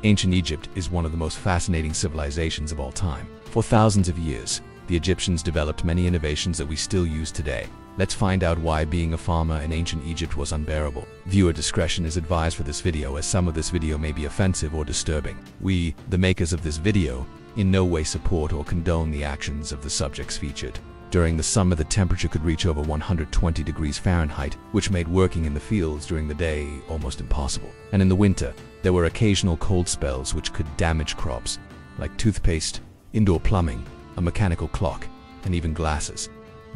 Ancient Egypt is one of the most fascinating civilizations of all time. For thousands of years, the Egyptians developed many innovations that we still use today. Let's find out why being a farmer in ancient Egypt was unbearable. Viewer discretion is advised for this video, as some of this video may be offensive or disturbing. We, the makers of this video, in no way support or condone the actions of the subjects featured. During the summer, the temperature could reach over 120 degrees Fahrenheit, which made working in the fields during the day almost impossible. And in the winter, there were occasional cold spells which could damage crops, like toothpaste, indoor plumbing, a mechanical clock, and even glasses.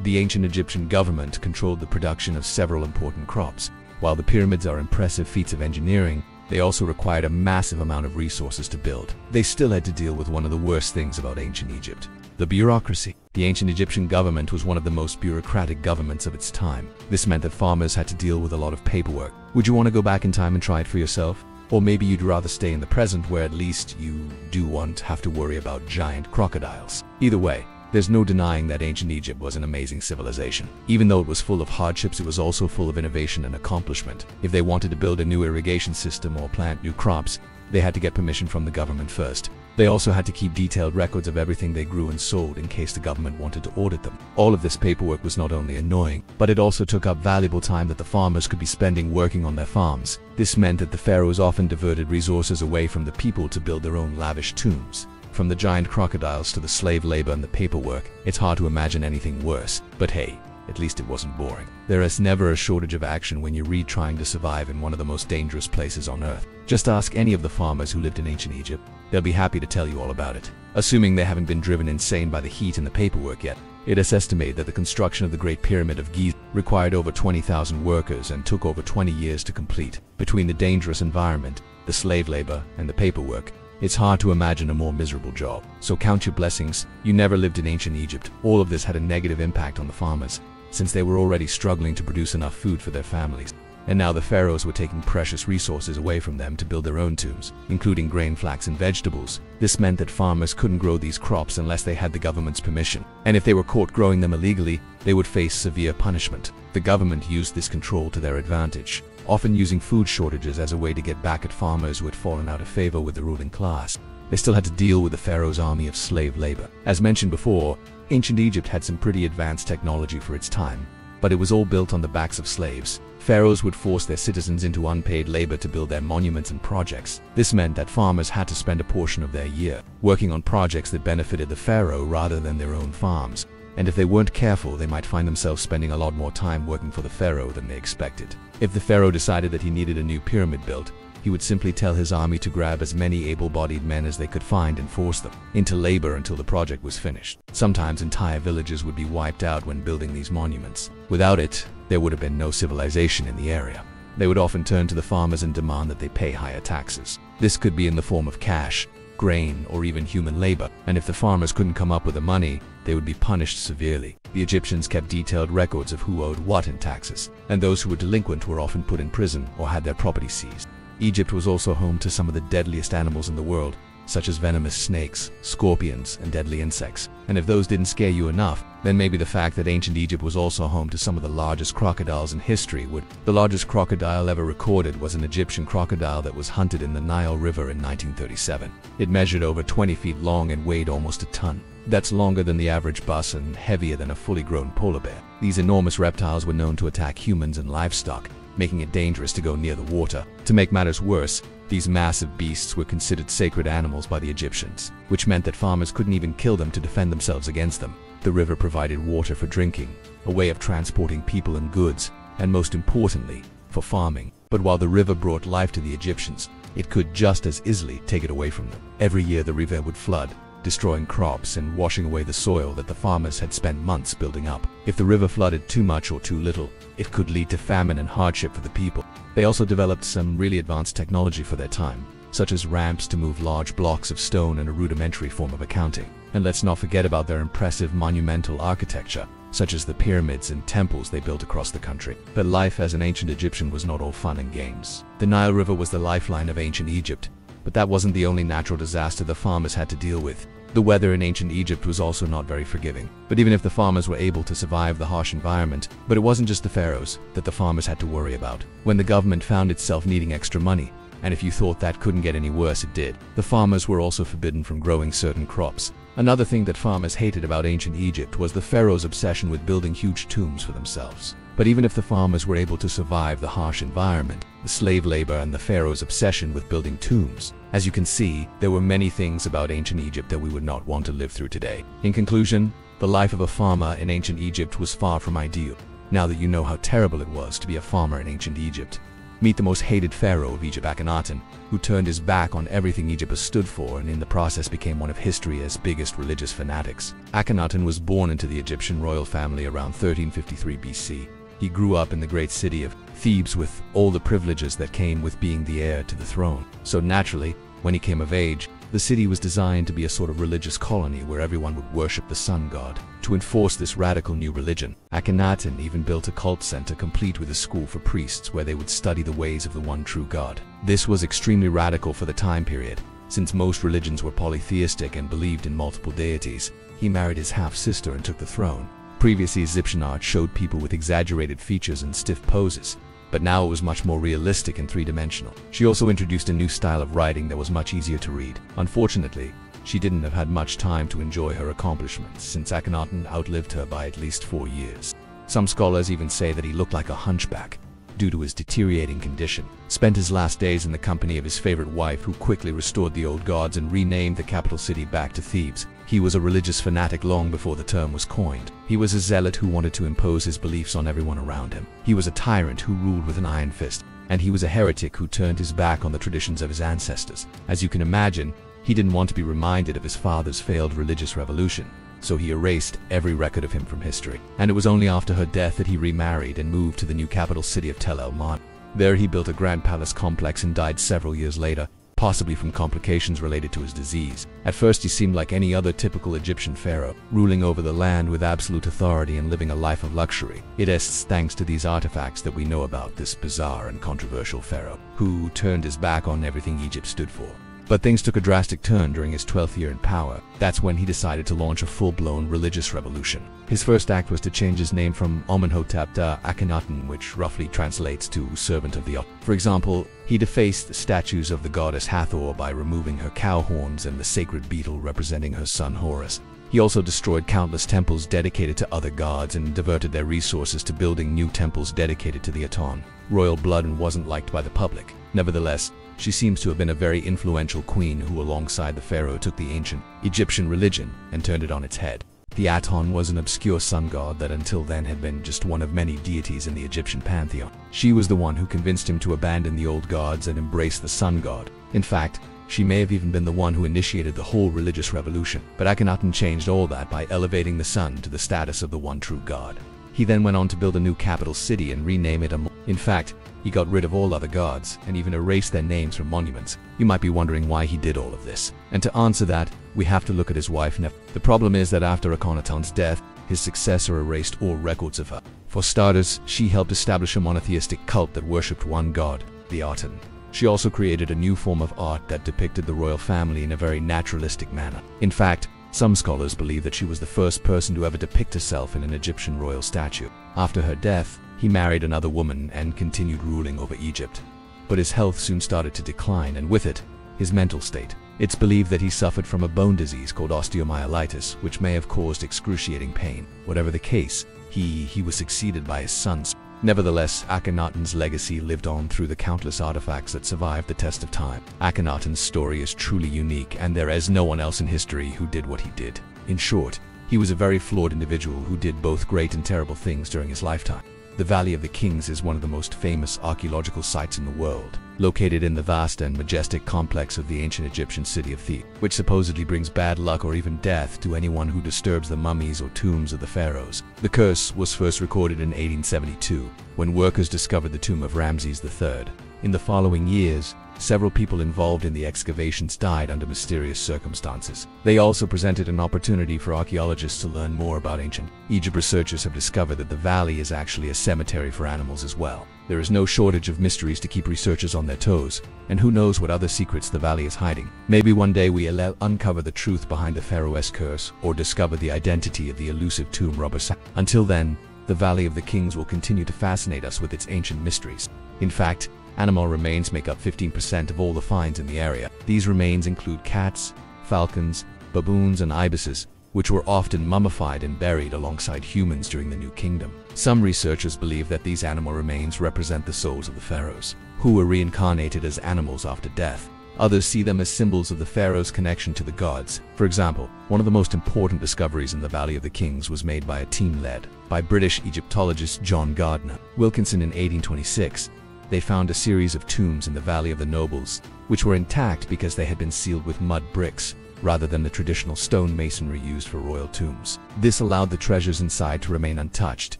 The ancient Egyptian government controlled the production of several important crops. While the pyramids are impressive feats of engineering, they also required a massive amount of resources to build. They still had to deal with one of the worst things about ancient Egypt: the bureaucracy. The ancient Egyptian government was one of the most bureaucratic governments of its time. This meant that farmers had to deal with a lot of paperwork. Would you want to go back in time and try it for yourself? Or maybe you'd rather stay in the present, where at least you won't have to worry about giant crocodiles. Either way, there's no denying that ancient Egypt was an amazing civilization. Even though it was full of hardships, it was also full of innovation and accomplishment. If they wanted to build a new irrigation system or plant new crops, they had to get permission from the government first. They also had to keep detailed records of everything they grew and sold in case the government wanted to audit them. All of this paperwork was not only annoying, but it also took up valuable time that the farmers could be spending working on their farms. This meant that the pharaohs often diverted resources away from the people to build their own lavish tombs. From the giant crocodiles to the slave labor and the paperwork, it's hard to imagine anything worse. But hey, at least it wasn't boring. There is never a shortage of action when you read trying to survive in one of the most dangerous places on earth. Just ask any of the farmers who lived in ancient Egypt. They'll be happy to tell you all about it. Assuming they haven't been driven insane by the heat and the paperwork yet, it is estimated that the construction of the Great Pyramid of Giza required over 20,000 workers and took over 20 years to complete. Between the dangerous environment, the slave labor, and the paperwork, it's hard to imagine a more miserable job. So count your blessings, you never lived in ancient Egypt. All of this had a negative impact on the farmers, since they were already struggling to produce enough food for their families. And now the pharaohs were taking precious resources away from them to build their own tombs, including grain, flax, and vegetables. This meant that farmers couldn't grow these crops unless they had the government's permission. And if they were caught growing them illegally, they would face severe punishment. The government used this control to their advantage, often using food shortages as a way to get back at farmers who had fallen out of favor with the ruling class. They still had to deal with the pharaoh's army of slave labor. As mentioned before, ancient Egypt had some pretty advanced technology for its time, but it was all built on the backs of slaves. Pharaohs would force their citizens into unpaid labor to build their monuments and projects. This meant that farmers had to spend a portion of their year working on projects that benefited the pharaoh rather than their own farms. And if they weren't careful, they might find themselves spending a lot more time working for the pharaoh than they expected. If the pharaoh decided that he needed a new pyramid built, he would simply tell his army to grab as many able-bodied men as they could find and force them into labor until the project was finished. Sometimes entire villages would be wiped out when building these monuments. Without it, there would have been no civilization in the area. They would often turn to the farmers and demand that they pay higher taxes. This could be in the form of cash, grain, or even human labor, and if the farmers couldn't come up with the money, they would be punished severely. The Egyptians kept detailed records of who owed what in taxes, and those who were delinquent were often put in prison or had their property seized. Egypt was also home to some of the deadliest animals in the world, such as venomous snakes, scorpions, and deadly insects. And if those didn't scare you enough, then maybe the fact that ancient Egypt was also home to some of the largest crocodiles in history would. The largest crocodile ever recorded was an Egyptian crocodile that was hunted in the Nile River in 1937. It measured over 20 feet long and weighed almost a ton. That's longer than the average bus and heavier than a fully grown polar bear. These enormous reptiles were known to attack humans and livestock, making it dangerous to go near the water. To make matters worse, these massive beasts were considered sacred animals by the Egyptians, which meant that farmers couldn't even kill them to defend themselves against them. The river provided water for drinking, a way of transporting people and goods, and most importantly, for farming. But while the river brought life to the Egyptians, it could just as easily take it away from them. Every year the river would flood, destroying crops and washing away the soil that the farmers had spent months building up. If the river flooded too much or too little, it could lead to famine and hardship for the people. They also developed some really advanced technology for their time, such as ramps to move large blocks of stone and a rudimentary form of accounting. And let's not forget about their impressive monumental architecture, such as the pyramids and temples they built across the country. But life as an ancient Egyptian was not all fun and games. The Nile River was the lifeline of ancient Egypt, but that wasn't the only natural disaster the farmers had to deal with. The weather in ancient Egypt was also not very forgiving. But even if the farmers were able to survive the harsh environment, it wasn't just the pharaohs that the farmers had to worry about. When the government found itself needing extra money, And if you thought that couldn't get any worse, it did. The farmers were also forbidden from growing certain crops. Another thing that farmers hated about ancient Egypt was the pharaohs' obsession with building huge tombs for themselves. But even if the farmers were able to survive the harsh environment, the slave labor and the pharaohs' obsession with building tombs, as you can see, there were many things about ancient Egypt that we would not want to live through today. In conclusion, the life of a farmer in ancient Egypt was far from ideal. Now that you know how terrible it was to be a farmer in ancient Egypt, meet the most hated pharaoh of Egypt, Akhenaten, who turned his back on everything Egypt stood for and in the process became one of history's biggest religious fanatics. Akhenaten was born into the Egyptian royal family around 1353 BC. He grew up in the great city of Thebes with all the privileges that came with being the heir to the throne. So naturally, when he came of age, the city was designed to be a sort of religious colony where everyone would worship the sun god. To enforce this radical new religion, Akhenaten even built a cult center complete with a school for priests where they would study the ways of the one true god. This was extremely radical for the time period, since most religions were polytheistic and believed in multiple deities. He married his half-sister and took the throne. Previously, Egyptian art showed people with exaggerated features and stiff poses, but now it was much more realistic and three-dimensional. She also introduced a new style of writing that was much easier to read. Unfortunately, she didn't have had much time to enjoy her accomplishments since Akhenaten outlived her by at least 4 years. Some scholars even say that he looked like a hunchback due to his deteriorating condition. Spent his last days in the company of his favorite wife, who quickly restored the old gods and renamed the capital city back to Thebes. He was a religious fanatic long before the term was coined. He was a zealot who wanted to impose his beliefs on everyone around him. He was a tyrant who ruled with an iron fist. And he was a heretic who turned his back on the traditions of his ancestors. As you can imagine, he didn't want to be reminded of his father's failed religious revolution, so he erased every record of him from history. And it was only after her death that he remarried and moved to the new capital city of Tel El-Mahdi. There he built a grand palace complex and died several years later, possibly from complications related to his disease. At first he seemed like any other typical Egyptian pharaoh, ruling over the land with absolute authority and living a life of luxury. It is thanks to these artifacts that we know about this bizarre and controversial pharaoh, who turned his back on everything Egypt stood for. But things took a drastic turn during his 12th year in power. That's when he decided to launch a full-blown religious revolution. His first act was to change his name from Amenhotep to Akhenaten, which roughly translates to servant of the Ot. For example, he defaced the statues of the goddess Hathor by removing her cow horns and the sacred beetle representing her son Horus. He also destroyed countless temples dedicated to other gods and diverted their resources to building new temples dedicated to the Aton. Royal blood wasn't liked by the public. Nevertheless, she seems to have been a very influential queen who, alongside the pharaoh, took the ancient Egyptian religion and turned it on its head. The Aton was an obscure sun god that until then had been just one of many deities in the Egyptian pantheon. She was the one who convinced him to abandon the old gods and embrace the sun god. In fact, she may have even been the one who initiated the whole religious revolution. But Akhenaten changed all that by elevating the sun to the status of the one true god. He then went on to build a new capital city and rename it Amon. In fact, he got rid of all other gods and even erased their names from monuments. You might be wondering why he did all of this. And to answer that, we have to look at his wife Nef. The problem is that after Akhenaten's death, his successor erased all records of her. For starters, she helped establish a monotheistic cult that worshipped one god, the Aten. She also created a new form of art that depicted the royal family in a very naturalistic manner. In fact, some scholars believe that she was the first person to ever depict herself in an Egyptian royal statue. After her death, he married another woman and continued ruling over Egypt. But his health soon started to decline, and with it, his mental state. It's believed that he suffered from a bone disease called osteomyelitis, which may have caused excruciating pain. Whatever the case, he was succeeded by his sons. Nevertheless, Akhenaten's legacy lived on through the countless artifacts that survived the test of time. Akhenaten's story is truly unique, and there is no one else in history who did what he did. In short, he was a very flawed individual who did both great and terrible things during his lifetime. The Valley of the Kings is one of the most famous archaeological sites in the world, located in the vast and majestic complex of the ancient Egyptian city of Thebes, which supposedly brings bad luck or even death to anyone who disturbs the mummies or tombs of the pharaohs. The curse was first recorded in 1872, when workers discovered the tomb of Ramses III. In the following years, several people involved in the excavations died under mysterious circumstances. They also presented an opportunity for archaeologists to learn more about ancient Egypt. Researchers have discovered that the valley is actually a cemetery for animals as well. There is no shortage of mysteries to keep researchers on their toes, and who knows what other secrets the valley is hiding. Maybe one day we'll uncover the truth behind the pharaoh's curse, or discover the identity of the elusive tomb robber. Until then, the Valley of the Kings will continue to fascinate us with its ancient mysteries. In fact, Animal remains make up 15% of all the finds in the area. These remains include cats, falcons, baboons, and ibises, which were often mummified and buried alongside humans during the New Kingdom. Some researchers believe that these animal remains represent the souls of the pharaohs, who were reincarnated as animals after death. Others see them as symbols of the pharaoh's connection to the gods. For example, one of the most important discoveries in the Valley of the Kings was made by a team led by British Egyptologist John Gardner Wilkinson in 1826. They found a series of tombs in the Valley of the Nobles, which were intact because they had been sealed with mud bricks, rather than the traditional stone masonry used for royal tombs. This allowed the treasures inside to remain untouched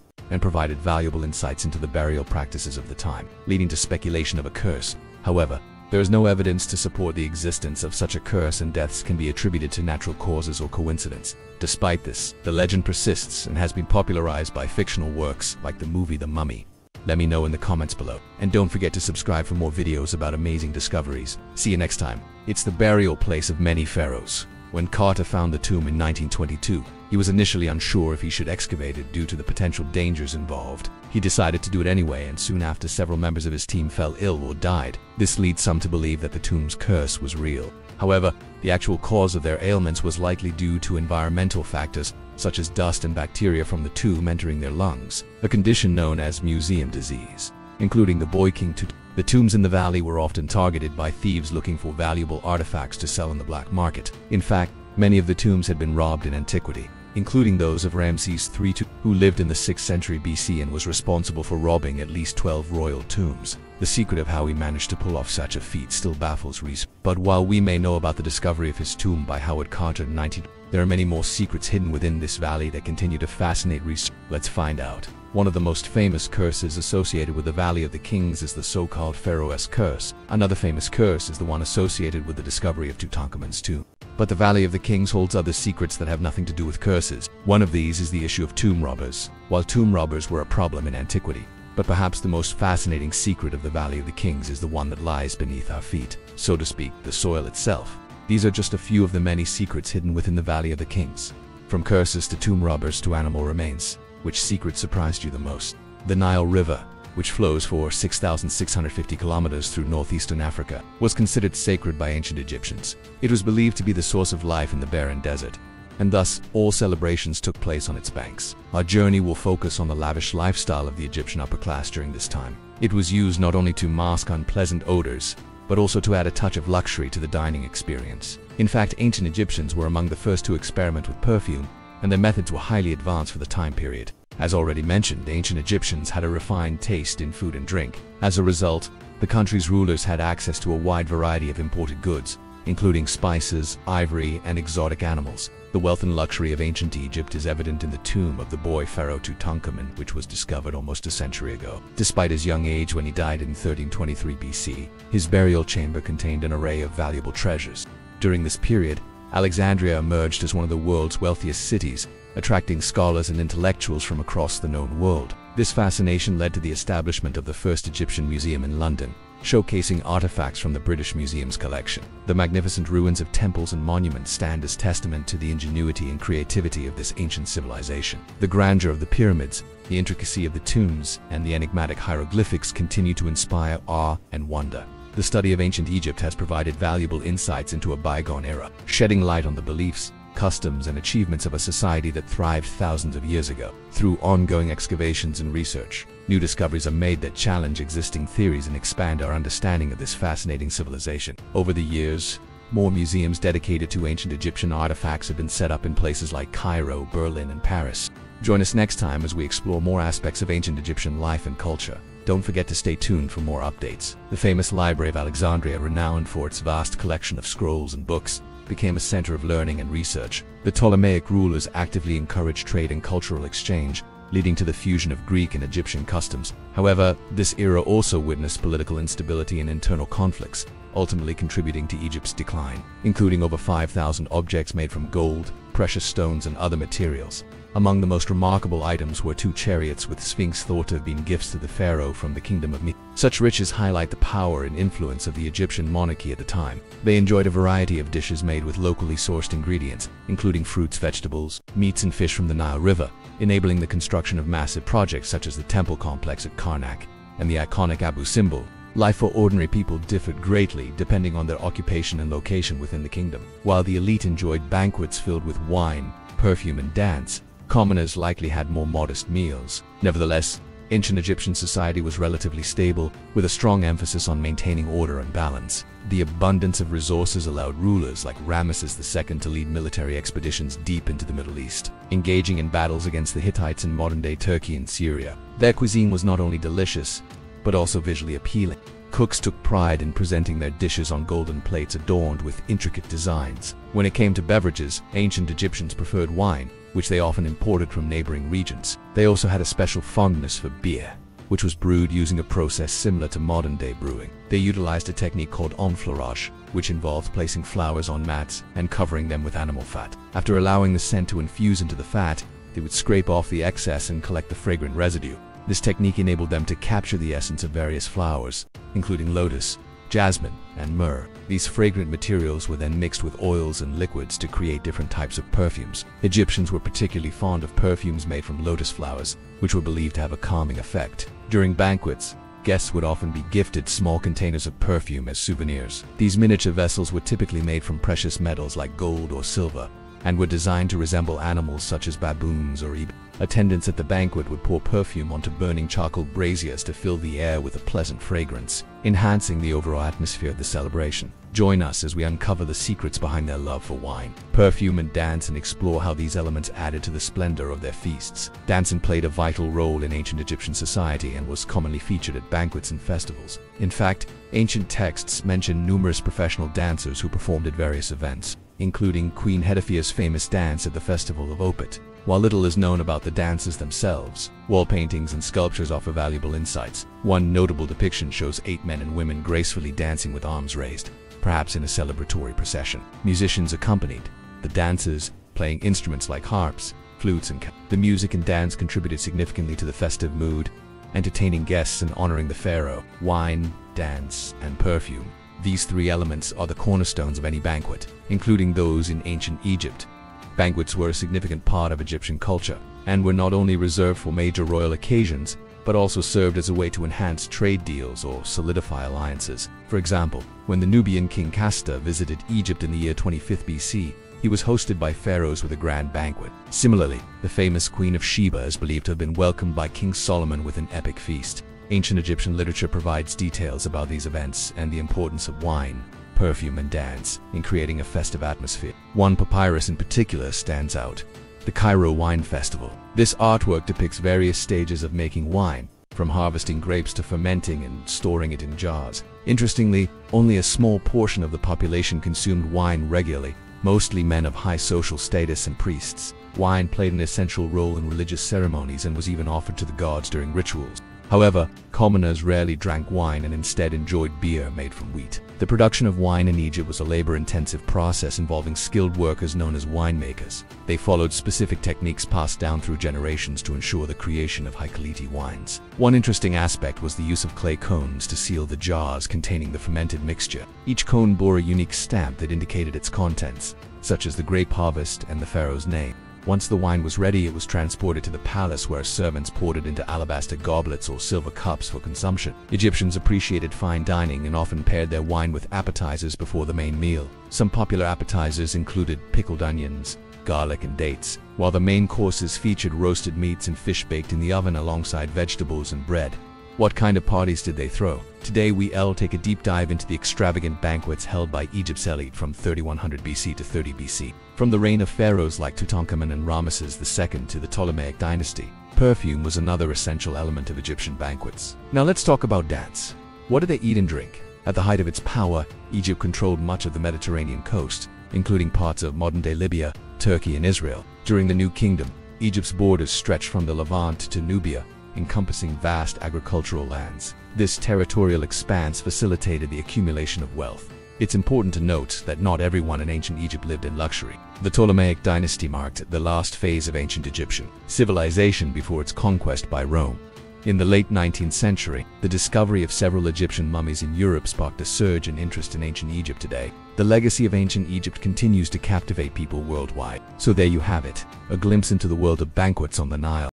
and provided valuable insights into the burial practices of the time, leading to speculation of a curse. However, there is no evidence to support the existence of such a curse, and deaths can be attributed to natural causes or coincidence. Despite this, the legend persists and has been popularized by fictional works like the movie The Mummy. Let me know in the comments below. And don't forget to subscribe for more videos about amazing discoveries. See you next time. It's the burial place of many pharaohs. When Carter found the tomb in 1922, he was initially unsure if he should excavate it due to the potential dangers involved. He decided to do it anyway, and soon after, several members of his team fell ill or died. This leads some to believe that the tomb's curse was real. However, the actual cause of their ailments was likely due to environmental factors, such as dust and bacteria from the tomb entering their lungs, a condition known as museum disease. Including the boy-king tomb, the tombs in the valley were often targeted by thieves looking for valuable artifacts to sell in the black market. In fact, many of the tombs had been robbed in antiquity, including those of Ramses III, who lived in the 6th century BC and was responsible for robbing at least 12 royal tombs. The secret of how he managed to pull off such a feat still baffles research. But while we may know about the discovery of his tomb by Howard Carter in 19, there are many more secrets hidden within this valley that continue to fascinate research. Let's find out. One of the most famous curses associated with the Valley of the Kings is the so-called pharaohs curse. Another famous curse is the one associated with the discovery of Tutankhamun's tomb. But the Valley of the Kings holds other secrets that have nothing to do with curses. One of these is the issue of tomb robbers. While tomb robbers were a problem in antiquity, but perhaps the most fascinating secret of the Valley of the Kings is the one that lies beneath our feet, so to speak, the soil itself. These are just a few of the many secrets hidden within the Valley of the Kings. From curses to tomb robbers to animal remains, which secret surprised you the most? The Nile River, which flows for 6,650 kilometers through northeastern Africa, was considered sacred by ancient Egyptians. It was believed to be the source of life in the barren desert, and thus all celebrations took place on its banks. Our journey will focus on the lavish lifestyle of the Egyptian upper class during this time. It was used not only to mask unpleasant odors, but also to add a touch of luxury to the dining experience. In fact, ancient Egyptians were among the first to experiment with perfume, and their methods were highly advanced for the time period. As already mentioned, ancient Egyptians had a refined taste in food and drink. As a result, the country's rulers had access to a wide variety of imported goods, including spices, ivory, and exotic animals. The wealth and luxury of ancient Egypt is evident in the tomb of the boy pharaoh Tutankhamun, which was discovered almost a century ago. Despite his young age when he died in 1323 BC, his burial chamber contained an array of valuable treasures. During this period, Alexandria emerged as one of the world's wealthiest cities, attracting scholars and intellectuals from across the known world. This fascination led to the establishment of the first Egyptian museum in London, showcasing artifacts from the British Museum's collection. The magnificent ruins of temples and monuments stand as testament to the ingenuity and creativity of this ancient civilization. The grandeur of the pyramids, the intricacy of the tombs, and the enigmatic hieroglyphics continue to inspire awe and wonder. The study of ancient Egypt has provided valuable insights into a bygone era, shedding light on the beliefs, customs, and achievements of a society that thrived thousands of years ago. Through ongoing excavations and research, new discoveries are made that challenge existing theories and expand our understanding of this fascinating civilization. Over the years, more museums dedicated to ancient Egyptian artifacts have been set up in places like Cairo, Berlin, and Paris. Join us next time as we explore more aspects of ancient Egyptian life and culture. Don't forget to stay tuned for more updates. The famous Library of Alexandria, renowned for its vast collection of scrolls and books, became a center of learning and research. The Ptolemaic rulers actively encouraged trade and cultural exchange, leading to the fusion of Greek and Egyptian customs. However, this era also witnessed political instability and internal conflicts, ultimately contributing to Egypt's decline, including over 5,000 objects made from gold, precious stones, and other materials. Among the most remarkable items were 2 chariots with sphinx thought to have been gifts to the pharaoh from the kingdom of Nile. Such riches highlight the power and influence of the Egyptian monarchy at the time. They enjoyed a variety of dishes made with locally sourced ingredients, including fruits, vegetables, meats, and fish from the Nile River, enabling the construction of massive projects such as the temple complex at Karnak and the iconic Abu Simbel, Life for ordinary people differed greatly depending on their occupation and location within the kingdom. While the elite enjoyed banquets filled with wine, perfume, and dance, commoners likely had more modest meals. Nevertheless, ancient Egyptian society was relatively stable, with a strong emphasis on maintaining order and balance. The abundance of resources allowed rulers like Ramesses II to lead military expeditions deep into the Middle East, engaging in battles against the Hittites in modern-day Turkey and Syria. Their cuisine was not only delicious, but also visually appealing. Cooks took pride in presenting their dishes on golden plates adorned with intricate designs. When it came to beverages, ancient Egyptians preferred wine, which they often imported from neighboring regions. They also had a special fondness for beer, which was brewed using a process similar to modern-day brewing. They utilized a technique called enfleurage, which involved placing flowers on mats and covering them with animal fat. After allowing the scent to infuse into the fat, they would scrape off the excess and collect the fragrant residue. This technique enabled them to capture the essence of various flowers, including lotus, jasmine, and myrrh. These fragrant materials were then mixed with oils and liquids to create different types of perfumes. Egyptians were particularly fond of perfumes made from lotus flowers, which were believed to have a calming effect. During banquets, guests would often be gifted small containers of perfume as souvenirs. These miniature vessels were typically made from precious metals like gold or silver, and were designed to resemble animals such as baboons or ibis. Attendants at the banquet would pour perfume onto burning charcoal braziers to fill the air with a pleasant fragrance, enhancing the overall atmosphere of the celebration. Join us as we uncover the secrets behind their love for wine, perfume, and dance, and explore how these elements added to the splendor of their feasts. Dancing played a vital role in ancient Egyptian society and was commonly featured at banquets and festivals. In fact, ancient texts mention numerous professional dancers who performed at various events, including Queen Hediphia's famous dance at the Festival of Opet. While little is known about the dances themselves, wall paintings and sculptures offer valuable insights. One notable depiction shows 8 men and women gracefully dancing with arms raised, perhaps in a celebratory procession. Musicians accompanied the dancers, playing instruments like harps, flutes, and the music and dance contributed significantly to the festive mood, entertaining guests and honoring the pharaoh. Wine, dance, and perfume. These 3 elements are the cornerstones of any banquet, including those in ancient Egypt. Banquets were a significant part of Egyptian culture, and were not only reserved for major royal occasions, but also served as a way to enhance trade deals or solidify alliances. For example, when the Nubian king Casta visited Egypt in the year 25th BC, he was hosted by pharaohs with a grand banquet. Similarly, the famous Queen of Sheba is believed to have been welcomed by King Solomon with an epic feast. Ancient Egyptian literature provides details about these events and the importance of wine, perfume, and dance in creating a festive atmosphere. One papyrus in particular stands out: the Cairo Wine Festival. This artwork depicts various stages of making wine, from harvesting grapes to fermenting and storing it in jars. Interestingly, only a small portion of the population consumed wine regularly, mostly men of high social status and priests. Wine played an essential role in religious ceremonies and was even offered to the gods during rituals. However, commoners rarely drank wine and instead enjoyed beer made from wheat. The production of wine in Egypt was a labor-intensive process involving skilled workers known as winemakers. They followed specific techniques passed down through generations to ensure the creation of high-quality wines. One interesting aspect was the use of clay cones to seal the jars containing the fermented mixture. Each cone bore a unique stamp that indicated its contents, such as the grape harvest and the pharaoh's name. Once the wine was ready, it was transported to the palace where servants poured it into alabaster goblets or silver cups for consumption. Egyptians appreciated fine dining and often paired their wine with appetizers before the main meal. Some popular appetizers included pickled onions, garlic, and dates, while the main courses featured roasted meats and fish baked in the oven alongside vegetables and bread. What kind of parties did they throw? Today we'll take a deep dive into the extravagant banquets held by Egypt's elite from 3100 BC to 30 BC. From the reign of pharaohs like Tutankhamun and Ramesses II to the Ptolemaic dynasty, perfume was another essential element of Egyptian banquets. Now let's talk about dance. What did they eat and drink? At the height of its power, Egypt controlled much of the Mediterranean coast, including parts of modern-day Libya, Turkey, and Israel. During the New Kingdom, Egypt's borders stretched from the Levant to Nubia, encompassing vast agricultural lands. This territorial expanse facilitated the accumulation of wealth. It's important to note that not everyone in ancient Egypt lived in luxury. The Ptolemaic dynasty marked the last phase of ancient Egyptian civilization before its conquest by Rome. In the late 19th century, the discovery of several Egyptian mummies in Europe sparked a surge in interest in ancient Egypt today. The legacy of ancient Egypt continues to captivate people worldwide. So there you have it, a glimpse into the world of banquets on the Nile.